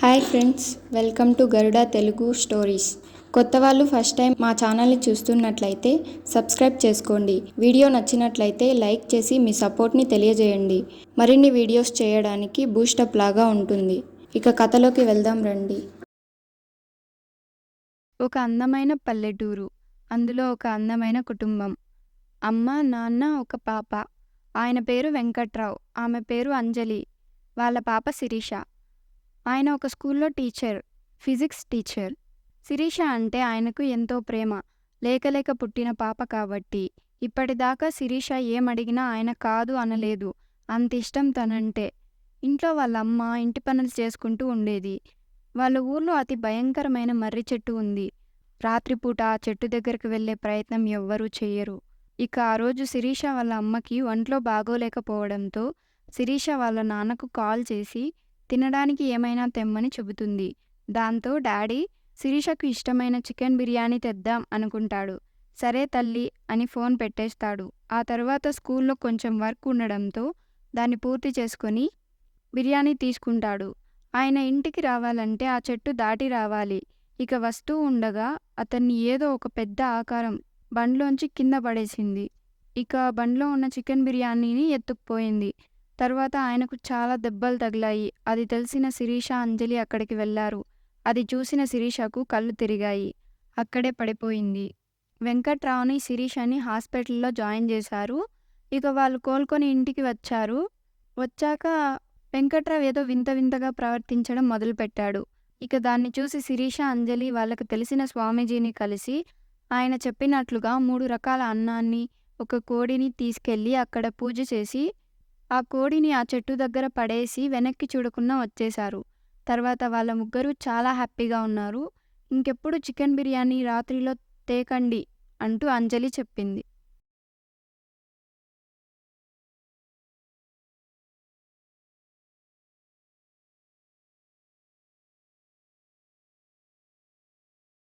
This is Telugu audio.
Hi friends, welcome to Garuda Telugu stories. కొత్త వాళ్ళు ఫస్ట్ టైం మా ఛానల్ని చూస్తున్నట్లయితే సబ్స్క్రైబ్ చేసుకోండి. వీడియో నచ్చినట్లయితే లైక్ చేసి మీ సపోర్ట్ని తెలియజేయండి. మరిన్ని వీడియోస్ చేయడానికి బూస్టప్ లాగా ఉంటుంది. ఇక కథలోకి వెళ్దాం రండి. ఒక అందమైన పల్లెటూరు. అందులో ఒక అందమైన కుటుంబం. అమ్మ, నాన్న, ఒక పాప. ఆయన పేరు వెంకట్రావు, ఆమె పేరు అంజలి. వాళ్ళ పాప శిరీష. ఆయన ఒక స్కూల్లో టీచర్, ఫిజిక్స్ టీచర్. శిరీష అంటే ఆయనకు ఎంతో ప్రేమ. లేకలేక పుట్టిన పాప కాబట్టి ఇప్పటిదాకా శిరీష ఏమడిగినా ఆయన కాదు అనలేదు. అంతిష్టం తనంటే. ఇంట్లో వాళ్ళమ్మ ఇంటి పనులు చేసుకుంటూ ఉండేది. వాళ్ళ ఊర్లో అతి భయంకరమైన మర్రి చెట్టు ఉంది. రాత్రిపూట ఆ చెట్టు దగ్గరికి వెళ్లే ప్రయత్నం ఎవ్వరూ చెయ్యరు. ఇక ఆ రోజు శిరీష వాళ్ళ అమ్మకి ఒంట్లో బాగోలేకపోవడంతో శిరీష వాళ్ళ నాన్నకు కాల్ చేసి తినడానికి ఏమైనా తెమ్మని చెబుతుంది. దాంతో డాడీ శిరీషకు ఇష్టమైన చికెన్ బిర్యానీ తెద్దాం అనుకుంటాడు. సరే తల్లి అని ఫోన్ పెట్టేస్తాడు. ఆ తర్వాత స్కూల్లో కొంచెం వర్క్ ఉండడంతో దాన్ని పూర్తి చేసుకొని బిర్యానీ తీసుకుంటాడు. ఆయన ఇంటికి రావాలంటే ఆ చెట్టు దాటి రావాలి. ఇక వస్తూ ఉండగా అతన్ని ఏదో ఒక పెద్ద ఆకారం బండ్లోంచి కింద పడేసింది. ఇక బండ్లో ఉన్న చికెన్ బిర్యానీని ఎత్తుకుపోయింది. తర్వాత ఆయనకు చాలా దెబ్బలు తగిలాయి. అది తెలిసిన శిరీష, అంజలి అక్కడికి వెళ్లారు. అది చూసిన శిరీషకు కళ్ళు తిరిగాయి. అక్కడే పడిపోయింది. వెంకట్రావుని, శిరీషని హాస్పిటల్లో జాయిన్ చేశారు. ఇక వాళ్ళు కోలుకొని ఇంటికి వచ్చారు. వచ్చాక వెంకట్రావు ఏదో వింత వింతగా ప్రవర్తించడం మొదలుపెట్టాడు. ఇక దాన్ని చూసి శిరీష, అంజలి వాళ్ళకు తెలిసిన స్వామీజీని కలిసి ఆయన చెప్పినట్లుగా 3 రకాల అన్నాన్ని, ఒక కోడిని తీసుకెళ్లి అక్కడ పూజ చేసి ఆ కోడిని ఆ చెట్టు దగ్గర పడేసి వెనక్కి చూడకుండా వచ్చేశారు. తర్వాత వాళ్ళ ముగ్గురు చాలా హ్యాపీగా ఉన్నారు. ఇంకెప్పుడు చికెన్ బిర్యానీ రాత్రిలో తేకండి అంటూ అంజలి చెప్పింది.